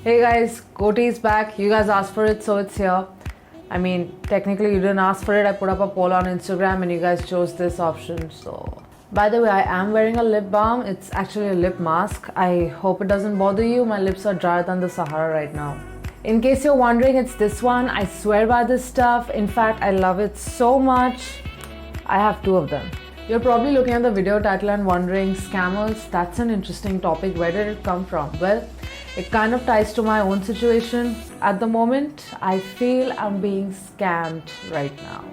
Hey guys, Koti is back. You guys asked for it, so it's here. I mean, technically you didn't ask for it. I put up a poll on Instagram and you guys chose this option. So, by the way, I am wearing a lip balm. It's actually a lip mask. I hope it doesn't bother you. My lips are drier than the Sahara right now. In case you're wondering, it's this one. I swear by this stuff. In fact, I love it so much. I have 2 of them. You're probably looking at the video title and wondering, scammers, that's an interesting topic. Where did it come from? Well, it kind of ties to my own situation. At the moment, I feel I'm being scammed right now.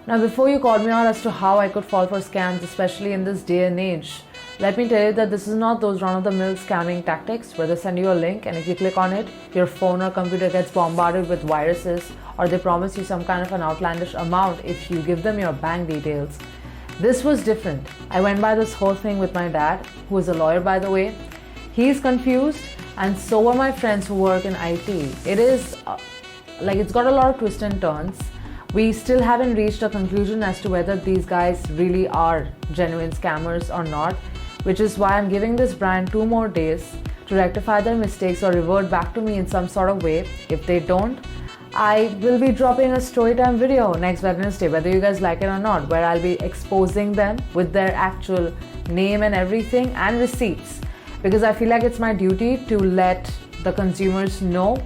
Now, before you call me out as to how I could fall for scams, especially in this day and age, let me tell you that this is not those run-of-the-mill scamming tactics where they send you a link and if you click on it, your phone or computer gets bombarded with viruses, or they promise you some kind of an outlandish amount if you give them your bank details. This was different. I went by this whole thing with my dad, who is a lawyer by the way. He's confused and so are my friends who work in IT. It is it's got a lot of twists and turns. We still haven't reached a conclusion as to whether these guys really are genuine scammers or not, which is why I'm giving this brand 2 more days to rectify their mistakes or revert back to me in some sort of way. If they don't, I will be dropping a storytime video next Wednesday, whether you guys like it or not, where I'll be exposing them with their actual name and everything and receipts, because I feel like it's my duty to let the consumers know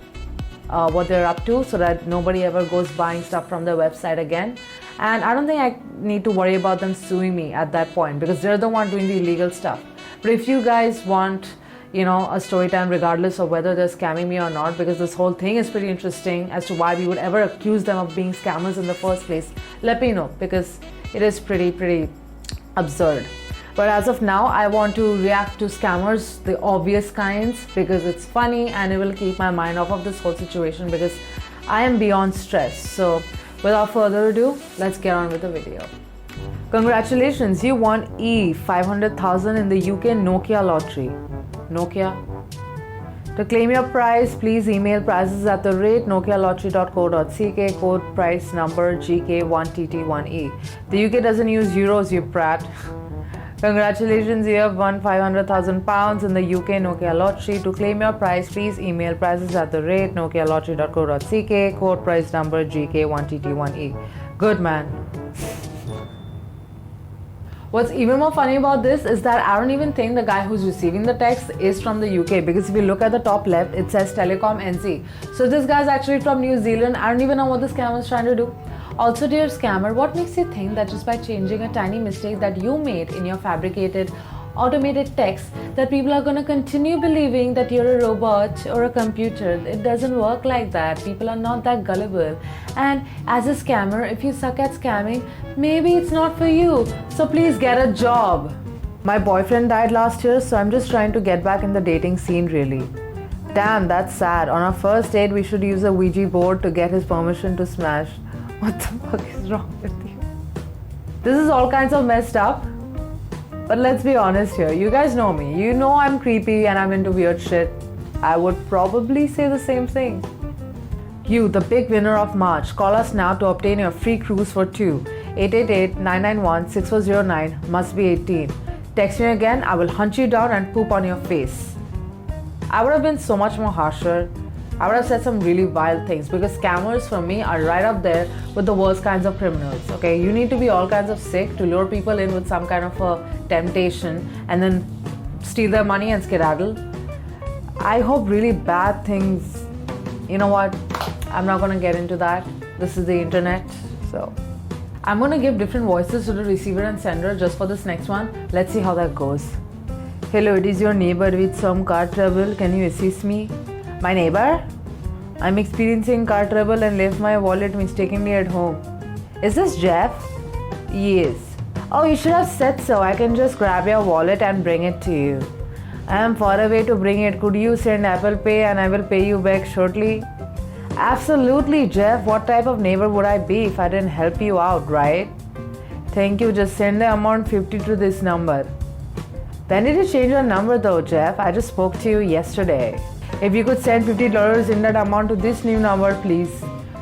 what they're up to so that nobody ever goes buying stuff from their website again. And I don't think I need to worry about them suing me at that point because they're the one doing the illegal stuff. But if you guys want a story time regardless of whether they're scamming me or not, because this whole thing is pretty interesting as to why we would ever accuse them of being scammers in the first place, let me know because it is pretty absurd. But as of now, I want to react to scammers, the obvious kinds, because it's funny and it will keep my mind off of this whole situation because I am beyond stress. So without further ado, let's get on with the video. Congratulations, you won E500,000 in the UK Nokia lottery. Nokia. To claim your prize, please email prizes@nokialottery.co.ck, code price number GK1TT1E. The UK doesn't use euros, you prat. Congratulations, you have won £500,000 in the UK Nokia lottery. To claim your prize, please email prizes@nokialottery.co.ck, code price number GK1TT1E. Good man. What's even more funny about this is that I don't even think the guy who's receiving the text is from the UK, because if you look at the top left, it says Telecom NZ. So this guy's actually from New Zealand. I don't even know what this scammer is trying to do. Also, dear scammer, what makes you think that just by changing a tiny mistake that you made in your fabricated automated text that people are going to continue believing that you're a robot or a computer? It doesn't work like that. People are not that gullible. And as a scammer, if you suck at scamming, maybe it's not for you. So please get a job. My boyfriend died last year, so I'm just trying to get back in the dating scene really. Damn, that's sad. On our first date, we should use a Ouija board to get his permission to smash. What the fuck is wrong with you? This is all kinds of messed up. But let's be honest here, you guys know me. You know I'm creepy and I'm into weird shit. I would probably say the same thing. You, the big winner of March, call us now to obtain your free cruise for 2. 888-991-6409, must be 18. Text me again, I will hunt you down and poop on your face. I would have been so much more harsher. I would have said some really wild things, because scammers for me are right up there with the worst kinds of criminals. Okay, you need to be all kinds of sick to lure people in with some kind of a temptation and then steal their money and skedaddle. I hope really bad things. You know what? I'm not gonna get into that. This is the internet, so I'm gonna give different voices to the receiver and sender just for this next one. Let's see how that goes. Hello, it is your neighbor with some car trouble. Can you assist me? My neighbor? I'm experiencing car trouble and left my wallet mistakenly at home. Is this Jeff? Yes. Oh, you should have said so. I can just grab your wallet and bring it to you. I am far away to bring it. Could you send Apple Pay and I will pay you back shortly? Absolutely, Jeff. What type of neighbor would I be if I didn't help you out, right? Thank you. Just send the amount 50 to this number. When did you change your number though, Jeff? I just spoke to you yesterday. If you could send $50 in that amount to this new number, please.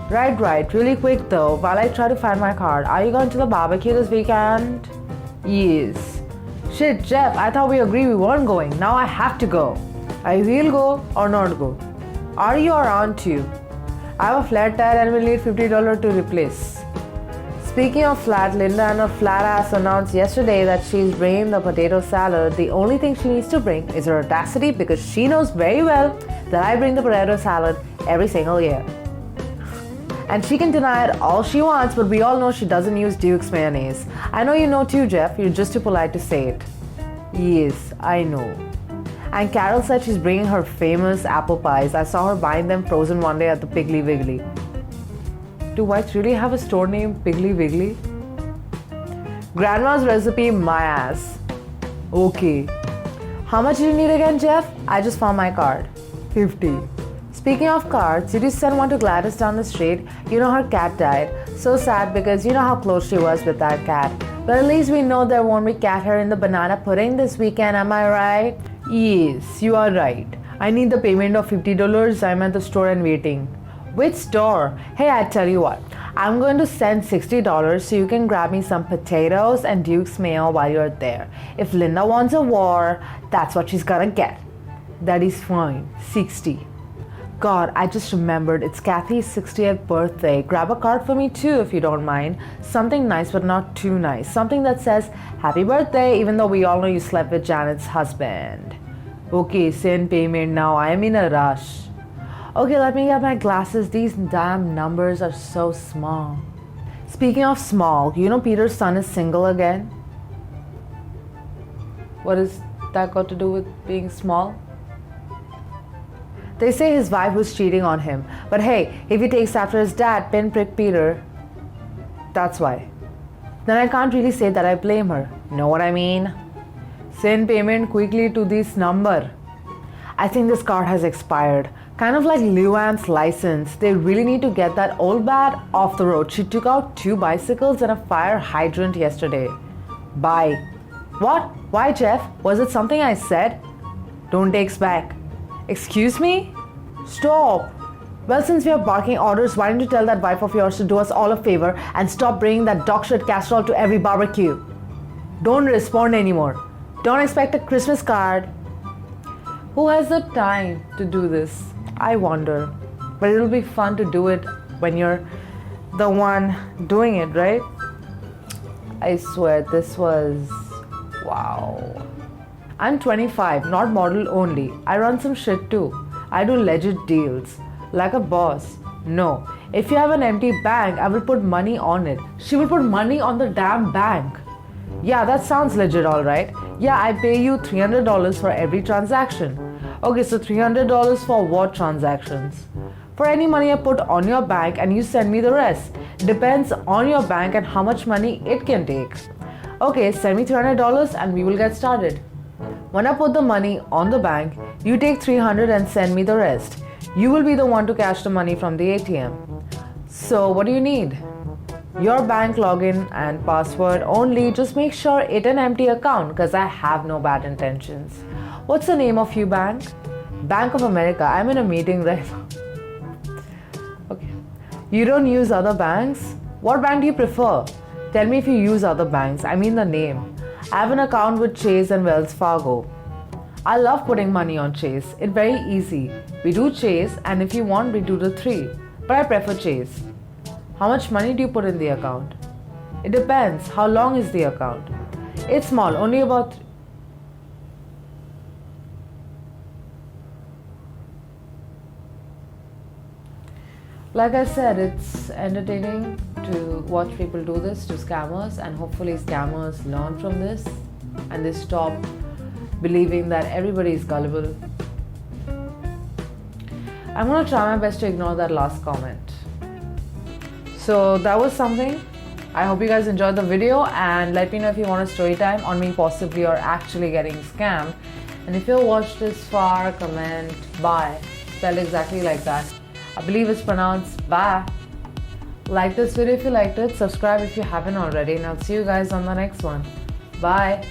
Right. Really quick though, while I try to find my card. Are you going to the barbecue this weekend? Yes. Shit, Jeff, I thought we agreed we weren't going. Now I have to go. I will go or not go. Are you or aren't you? I have a flat tire and will need $50 to replace. Speaking of flat, Linda and her flat ass announced yesterday that she's bringing the potato salad. The only thing she needs to bring is her audacity because she knows very well that I bring the potato salad every single year. And she can deny it all she wants, but we all know she doesn't use Duke's mayonnaise. I know you know too, Jeff. You're just too polite to say it. Yes, I know. And Carol said she's bringing her famous apple pies. I saw her buying them frozen one day at the Piggly Wiggly. Do whites really have a store named Piggly Wiggly? Grandma's recipe, my ass. Okay. How much do you need again, Jeff? I just found my card. 50. Speaking of cards, did you send one to Gladys down the street? You know her cat died. So sad because you know how close she was with that cat. But at least we know there won't be cat hair in the banana pudding this weekend, am I right? Yes, you are right. I need the payment of $50. I'm at the store and waiting. Which store? Hey, I tell you what. I'm going to send $60 so you can grab me some potatoes and Duke's mayo while you're there. If Linda wants a war, that's what she's gonna get. That is fine. 60. God, I just remembered it's Kathy's 60th birthday. Grab a card for me too if you don't mind. Something nice but not too nice. Something that says happy birthday even though we all know you slept with Janet's husband. Okay, send payment now. I am in a rush. Okay, let me get my glasses. These damn numbers are so small. Speaking of small, you know Peter's son is single again? What has that got to do with being small? They say his wife was cheating on him. But hey, if he takes after his dad, pinprick Peter, that's why. Then I can't really say that I blame her. Know what I mean? Send payment quickly to this number. I think this card has expired. Kind of like Luann's license. They really need to get that old bat off the road. She took out 2 bicycles and a fire hydrant yesterday. Bye. What? Why, Jeff? Was it something I said? Don't takes back. Excuse me? Stop. Well, since we are barking orders, why don't you tell that wife of yours to do us all a favor and stop bringing that dog shit casserole to every barbecue? Don't respond anymore. Don't expect a Christmas card. Who has the time to do this? I wonder. But it'll be fun to do it when you're the one doing it, right? I swear this was... wow. I'm 25, not model only. I run some shit too. I do legit deals. Like a boss. No. If you have an empty bank, I will put money on it. She will put money on the damn bank. Yeah, that sounds legit, alright. Yeah, I pay you $300 for every transaction. Okay, so $300 for what transactions? For any money I put on your bank and you send me the rest. Depends on your bank and how much money it can take. Okay, send me $300 and we will get started. When I put the money on the bank, you take $300 and send me the rest. You will be the one to cash the money from the ATM. So what do you need? Your bank login and password only. Just make sure it's an empty account because I have no bad intentions. What's the name of your bank? Bank of America. I'm in a meeting right now. Okay. You don't use other banks? What bank do you prefer? Tell me if you use other banks. I mean the name. I have an account with Chase and Wells Fargo. I love putting money on Chase. It's very easy. We do Chase and if you want we do the 3. But I prefer Chase. How much money do you put in the account? It depends. How long is the account? It's small, only about... Like I said, it's entertaining to watch people do this to scammers, and hopefully scammers learn from this and they stop believing that everybody is gullible. I'm gonna try my best to ignore that last comment. So that was something. I hope you guys enjoyed the video and let me know if you want a story time on me possibly or actually getting scammed. And if you watched this far, comment bye, spelled exactly like that. I believe it's pronounced bye. Like this video if you liked it, subscribe if you haven't already, and I'll see you guys on the next one. Bye.